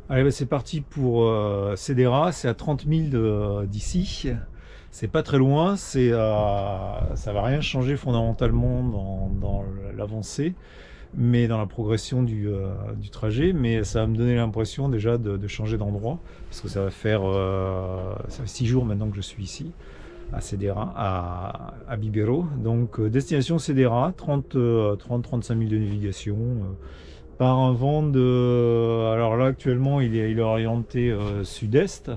Allez, bah, c'est parti pour Cedera, c'est à 30 000 d'ici. C'est pas très loin, ça va rien changer fondamentalement dans l'avancée, mais dans la progression du trajet, mais ça va me donner l'impression déjà de changer d'endroit, parce que ça fait 6 jours maintenant que je suis ici, à Cedera, à Bibero. Donc destination Cedera, 30-35 000 de navigation. Par un vent de... Alors là, actuellement, il est orienté sud-est.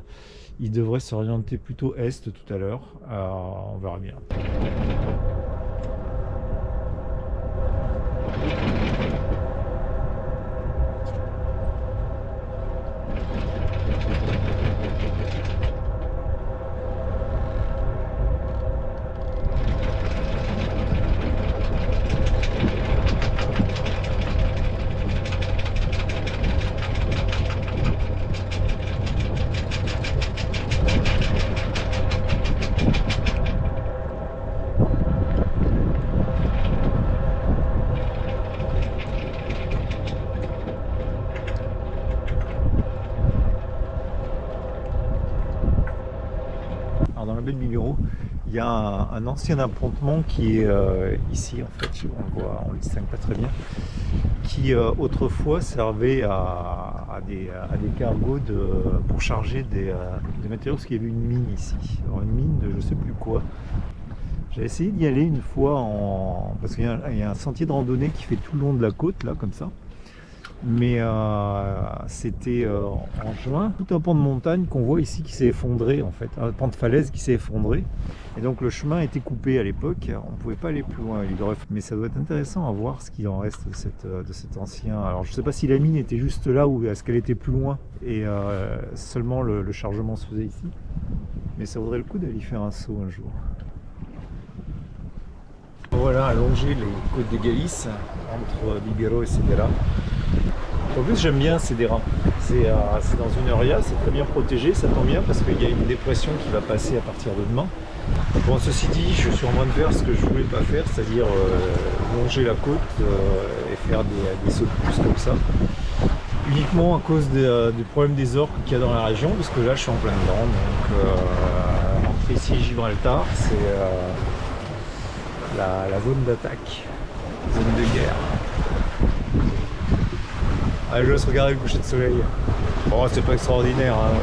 Il devrait s'orienter plutôt est tout à l'heure. On verra bien. Alors dans la baie de Bibero, il y a un ancien appontement qui est ici, en fait, on le distingue pas très bien, qui autrefois servait à des cargos pour charger des matériaux, parce qu'il y avait une mine ici. Alors une mine de je sais plus quoi. J'ai essayé d'y aller une fois, parce qu'il y a un sentier de randonnée qui fait tout le long de la côte, là, comme ça. Mais c'était en juin, tout un pan de montagne qu'on voit ici qui s'est effondré, en fait, un pan de falaise qui s'est effondré. Et donc le chemin était coupé à l'époque, on ne pouvait pas aller plus loin. Mais ça doit être intéressant à voir ce qu'il en reste de cet ancien. Alors je ne sais pas si la mine était juste là ou est-ce qu'elle était plus loin et seulement le chargement se faisait ici. Mais ça vaudrait le coup d'aller y faire un saut un jour. Voilà, allonger les côtes de Galice entre Bibero et Cedera. En plus, j'aime bien Cedera. C'est dans une area, c'est très bien protégé, ça tombe bien parce qu'il y a une dépression qui va passer à partir de demain. Bon, ceci dit, je suis en train de faire ce que je voulais pas faire, c'est-à-dire longer la côte et faire des sauts de plus comme ça. Uniquement à cause du problème des orques qu'il y a dans la région, parce que là je suis en plein dedans. Donc entre ici et Gibraltar, c'est la zone d'attaque, zone de guerre. Allez, je laisse regarder le coucher de soleil. Bon, c'est pas extraordinaire, hein.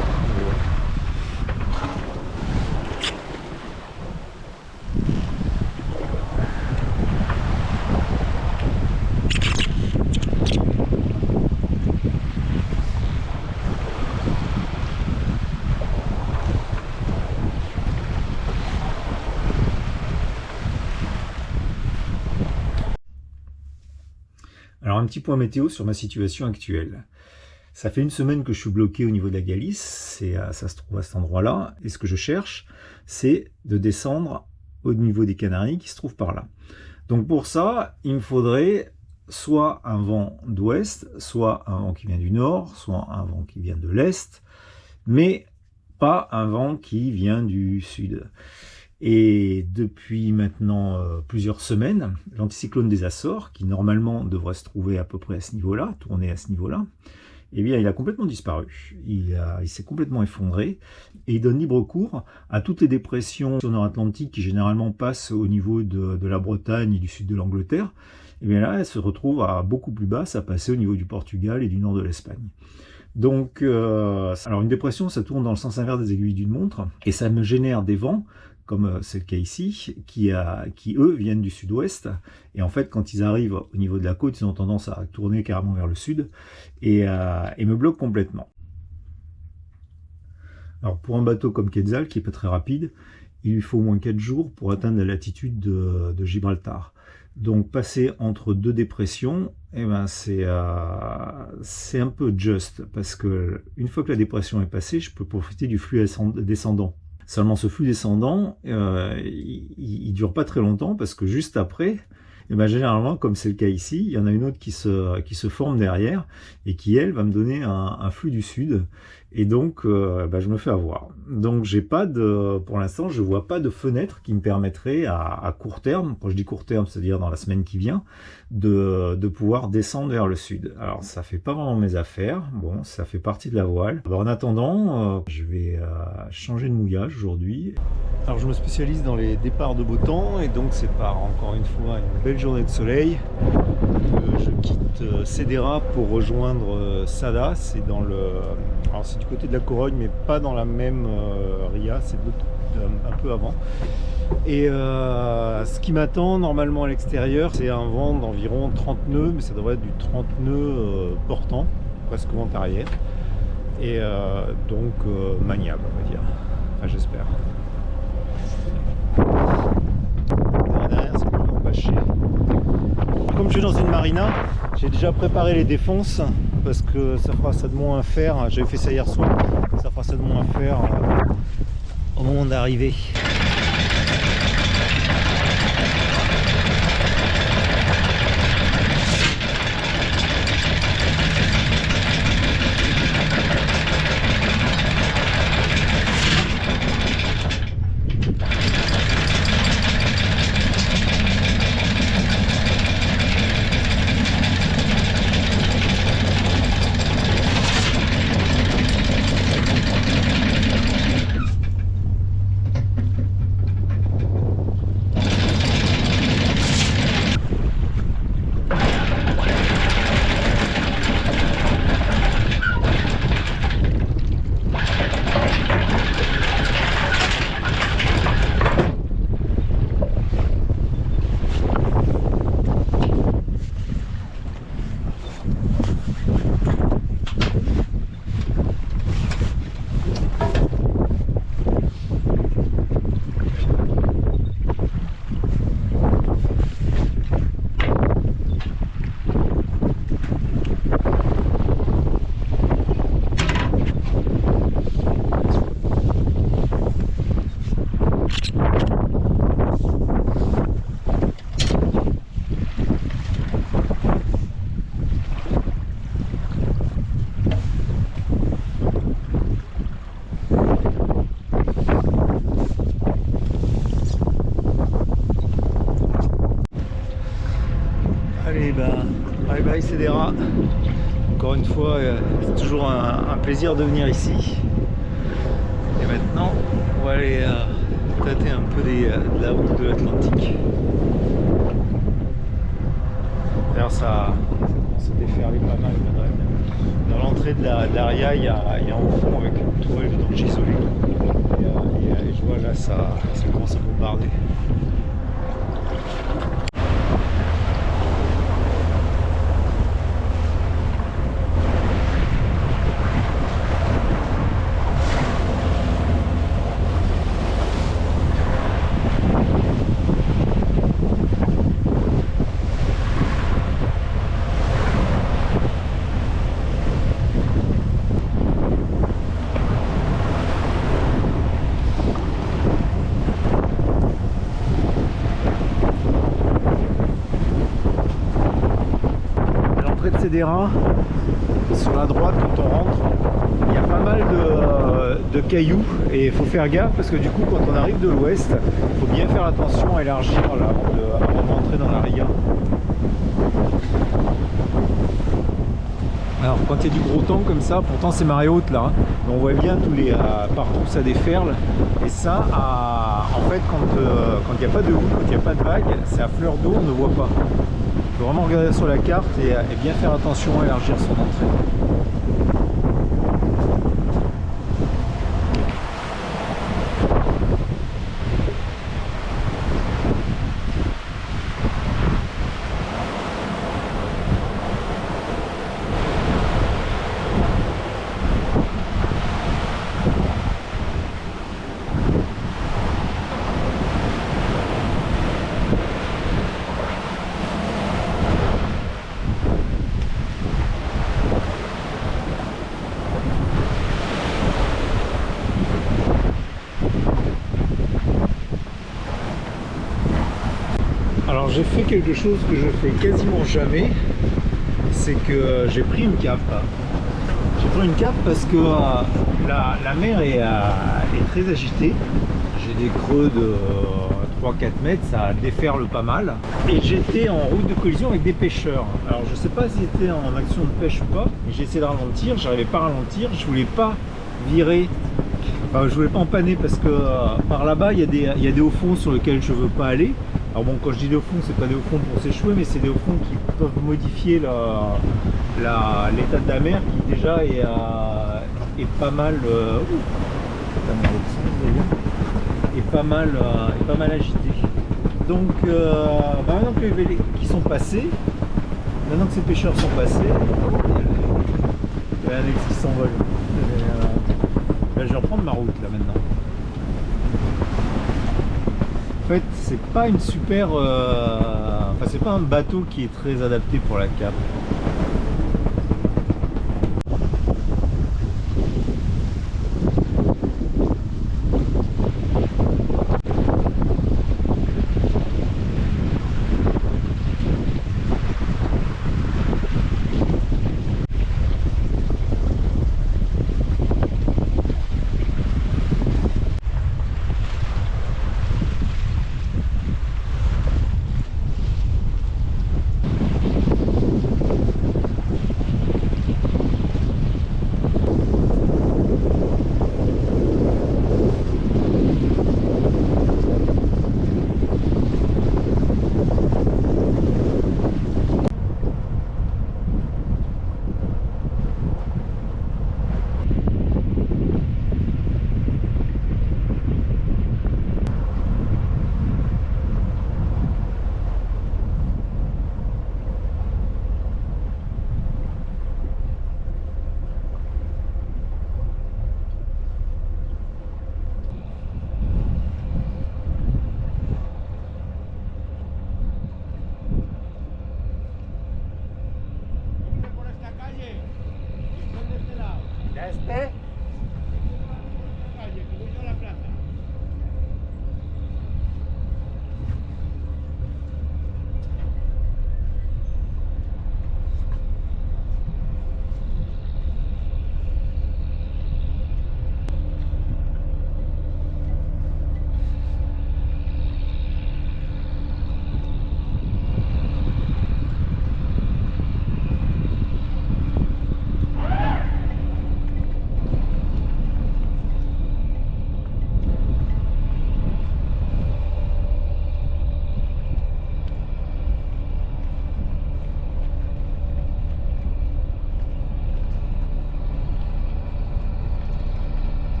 Alors un petit point météo sur ma situation actuelle. Ça fait une semaine que je suis bloqué au niveau de la Galice, ça se trouve à cet endroit-là, et ce que je cherche, c'est de descendre au niveau des Canaries qui se trouvent par là. Donc pour ça, il me faudrait soit un vent d'ouest, soit un vent qui vient du nord, soit un vent qui vient de l'est, mais pas un vent qui vient du sud. Et depuis maintenant plusieurs semaines, l'anticyclone des Açores, qui normalement devrait se trouver à peu près à ce niveau-là, tourner à ce niveau-là, eh bien, il a complètement disparu. Il s'est complètement effondré et il donne libre cours à toutes les dépressions nord-atlantiques qui généralement passent au niveau de la Bretagne et du sud de l'Angleterre. Et bien là, elle se retrouve à beaucoup plus bas, à passer au niveau du Portugal et du nord de l'Espagne. Donc, alors une dépression, ça tourne dans le sens inverse des aiguilles d'une montre et ça me génère des vents comme c'est le cas ici, qui eux viennent du sud-ouest, et en fait quand ils arrivent au niveau de la côte, ils ont tendance à tourner carrément vers le sud, et me bloquent complètement. Alors pour un bateau comme Quetzal, qui n'est pas très rapide, il lui faut au moins 4 jours pour atteindre la latitude de Gibraltar. Donc passer entre deux dépressions, eh ben c'est un peu juste, parce que une fois que la dépression est passée, je peux profiter du flux descendant. Seulement ce flux descendant, il dure pas très longtemps parce que juste après, Et ben généralement, comme c'est le cas ici, il y en a une autre qui se forme derrière et qui, elle, va me donner un flux du sud. Et donc, je me fais avoir. Donc, pour l'instant, je vois pas de fenêtre qui me permettrait à court terme, quand je dis court terme, c'est-à-dire dans la semaine qui vient, de pouvoir descendre vers le sud. Alors, ça fait pas vraiment mes affaires. Bon, ça fait partie de la voile. Alors, en attendant, je vais changer de mouillage aujourd'hui. Alors, je me spécialise dans les départs de beau temps, et donc c'est par, encore une fois, une belle journée de soleil que je quitte Cedera pour rejoindre Sada. C'est dans alors c'est du côté de la Corogne, mais pas dans la même ria, c'est un peu avant. Et ce qui m'attend normalement à l'extérieur, c'est un vent d'environ 30 nœuds, mais ça devrait être du 30 nœuds portant, presque vent arrière. Et donc maniable, on va dire. Enfin, j'espère. Derrière, c'est complètement bâché. Comme je suis dans une marina, j'ai déjà préparé les défonces parce que ça fera ça de moins à faire. J'avais fait ça hier soir, ça fera ça de moins à faire au moment d'arriver. Bye bye Cedera. Encore une fois, c'est toujours un plaisir de venir ici. Et maintenant, on va aller tâter un peu de la route de l'Atlantique. D'ailleurs, ça commence à déferler pas mal. Dans l'entrée de la ria, il y a un fond avec une tourelle vidange isolée. Et je vois là, ça commence à bombarder. Cedera, sur la droite quand on rentre, il y a pas mal de cailloux et il faut faire gaffe parce que du coup quand on arrive de l'ouest, il faut bien faire attention à élargir là, avant d'entrer dans la ria. Alors quand il y a du gros temps comme ça, pourtant c'est marée haute là, hein, mais on voit bien partout ça déferle et ça, en fait quand il n'y a pas de houle, quand il n'y a pas de vague, c'est à fleur d'eau, on ne voit pas. Il faut vraiment regarder sur la carte et bien faire attention à élargir son entrée. j'ai fait quelque chose que je fais quasiment jamais, c'est que j'ai pris une cape. J'ai pris une cape parce que la mer est très agitée. J'ai des creux de 3-4 mètres, ça déferle pas mal. Et j'étais en route de collision avec des pêcheurs. Alors je sais pas si c'était en action de pêche ou pas, mais j'ai essayé de ralentir, j'arrivais pas à ralentir, je voulais pas virer. Enfin, je voulais pas empanner parce que par là-bas il y a des hauts fonds sur lesquels je veux pas aller. Alors bon, quand je dis des hauts fonds, c'est pas des hauts fonds pour s'échouer, mais c'est des hauts fonds qui peuvent modifier l'état de la mer qui déjà est pas mal est pas mal agité. Donc maintenant que les qui sont passés, maintenant que ces pêcheurs sont passés, il y a un ex qui s'envole. Là, je vais reprendre ma route là maintenant. En fait, c'est pas une super, enfin c'est pas un bateau qui est très adapté pour la cape.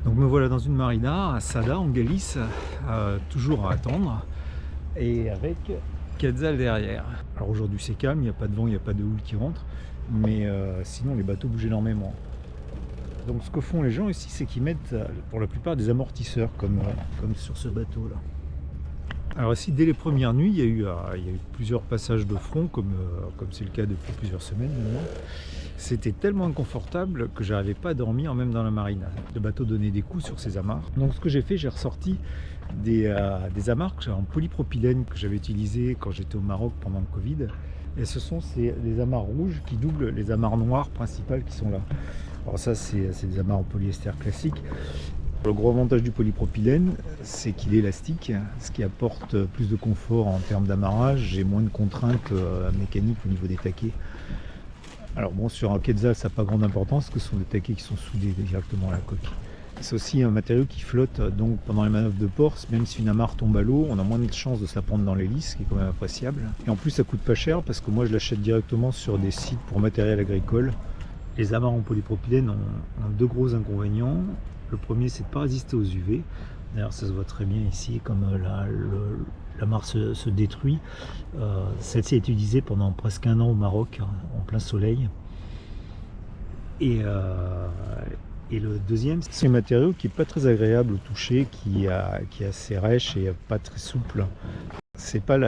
Donc me voilà dans une marina à Sada en Galice, toujours à attendre, et avec Quetzal derrière. Alors aujourd'hui c'est calme, il n'y a pas de vent, il n'y a pas de houle qui rentre, mais sinon les bateaux bougent énormément. Donc ce que font les gens ici, c'est qu'ils mettent pour la plupart des amortisseurs, comme sur ce bateau là. Alors ici, dès les premières nuits, il y a eu plusieurs passages de front, comme c'est le cas depuis plusieurs semaines maintenant. C'était tellement inconfortable que j'arrivais pas à dormir, même dans la marina. Le bateau donnait des coups sur ces amarres. Donc ce que j'ai fait, j'ai ressorti des amarres en polypropylène que j'avais utilisées quand j'étais au Maroc pendant le Covid. Et ce sont les amarres rouges qui doublent les amarres noires principales qui sont là. Alors ça, c'est des amarres en polyester classique. Le gros avantage du polypropylène, c'est qu'il est élastique, ce qui apporte plus de confort en termes d'amarrage et moins de contraintes mécaniques au niveau des taquets. Alors bon, sur un Quetzal, ça n'a pas grande importance, parce que ce sont des taquets qui sont soudés directement à la coque. C'est aussi un matériau qui flotte, donc pendant les manœuvres de port, même si une amarre tombe à l'eau, on a moins de chances de se la prendre dans l'hélice, ce qui est quand même appréciable. Et en plus, ça coûte pas cher, parce que moi je l'achète directement sur des sites pour matériel agricole. Les amarres en polypropylène ont deux gros inconvénients. Le premier, c'est de ne pas résister aux UV. D'ailleurs, ça se voit très bien ici, comme l'amarre se détruit. Celle-ci a été utilisée pendant presque un an au Maroc, en plein soleil. Et le deuxième, c'est un matériau qui n'est pas très agréable au toucher, qui est assez rêche et pas très souple. C'est pas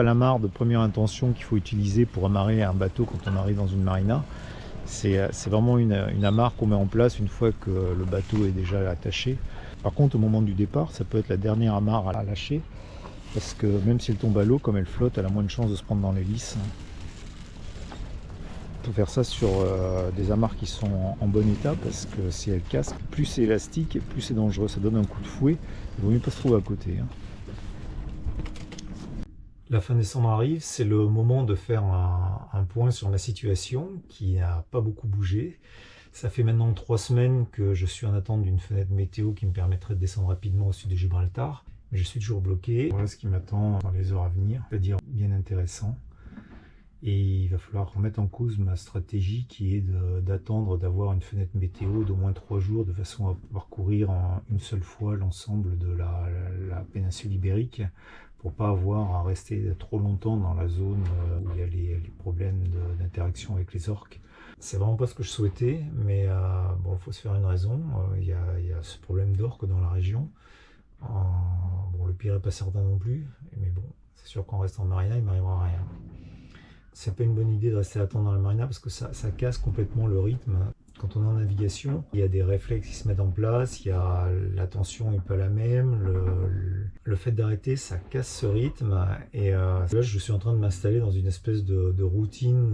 l'amarre de première intention qu'il faut utiliser pour amarrer un bateau quand on arrive dans une marina. C'est vraiment une amarre qu'on met en place une fois que le bateau est déjà attaché. Par contre, au moment du départ, ça peut être la dernière amarre à lâcher, parce que même si elle tombe à l'eau, comme elle flotte, elle a moins de chances de se prendre dans l'hélice. Il faut faire ça sur des amarres qui sont en bon état, parce que si elles cassent, plus c'est élastique, plus c'est dangereux. Ça donne un coup de fouet, il vaut mieux pas se trouver à côté. La fin décembre arrive, c'est le moment de faire un point sur ma situation qui n'a pas beaucoup bougé. Ça fait maintenant 3 semaines que je suis en attente d'une fenêtre météo qui me permettrait de descendre rapidement au sud de Gibraltar. Mais je suis toujours bloqué. Voilà ce qui m'attend dans les heures à venir, c'est-à-dire bien intéressant. Et il va falloir remettre en cause ma stratégie qui est d'attendre d'avoir une fenêtre météo d'au moins 3 jours de façon à parcourir en une seule fois l'ensemble de la péninsule ibérique, pour pas avoir à rester trop longtemps dans la zone où il y a les problèmes d'interaction avec les orques. C'est vraiment pas ce que je souhaitais, mais bon, faut se faire une raison. Il y a ce problème d'orques dans la région. Bon, le pire est pas certain non plus, mais bon, c'est sûr qu'en restant en marina, il m'arrivera rien. C'est pas une bonne idée de rester à attendre dans la marina parce que ça casse complètement le rythme. Quand on est en navigation, il y a des réflexes qui se mettent en place, la tension n'est pas la même, le fait d'arrêter, ça casse ce rythme. Et là, je suis en train de m'installer dans une espèce de routine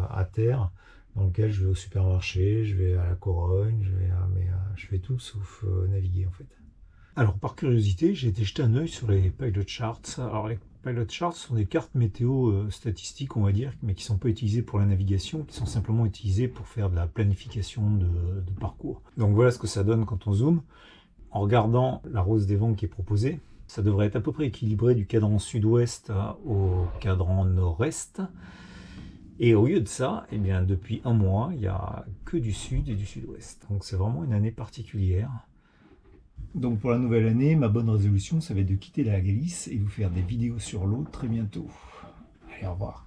à terre, dans lequel je vais au supermarché, je vais à la Corogne, je fais tout sauf naviguer en fait. Alors par curiosité, j'ai été jeter un œil sur les pilot charts. Alors les pilot charts sont des cartes météo statistiques, on va dire, mais qui ne sont pas utilisées pour la navigation, qui sont simplement utilisées pour faire de la planification de parcours. Donc voilà ce que ça donne quand on zoome. En regardant la rose des vents qui est proposée, ça devrait être à peu près équilibré du cadran sud-ouest au cadran nord-est. Et au lieu de ça, eh bien, depuis un mois, il n'y a que du sud et du sud-ouest. Donc c'est vraiment une année particulière. Donc pour la nouvelle année, ma bonne résolution, ça va être de quitter la Galice et vous faire des vidéos sur l'eau très bientôt. Allez, au revoir.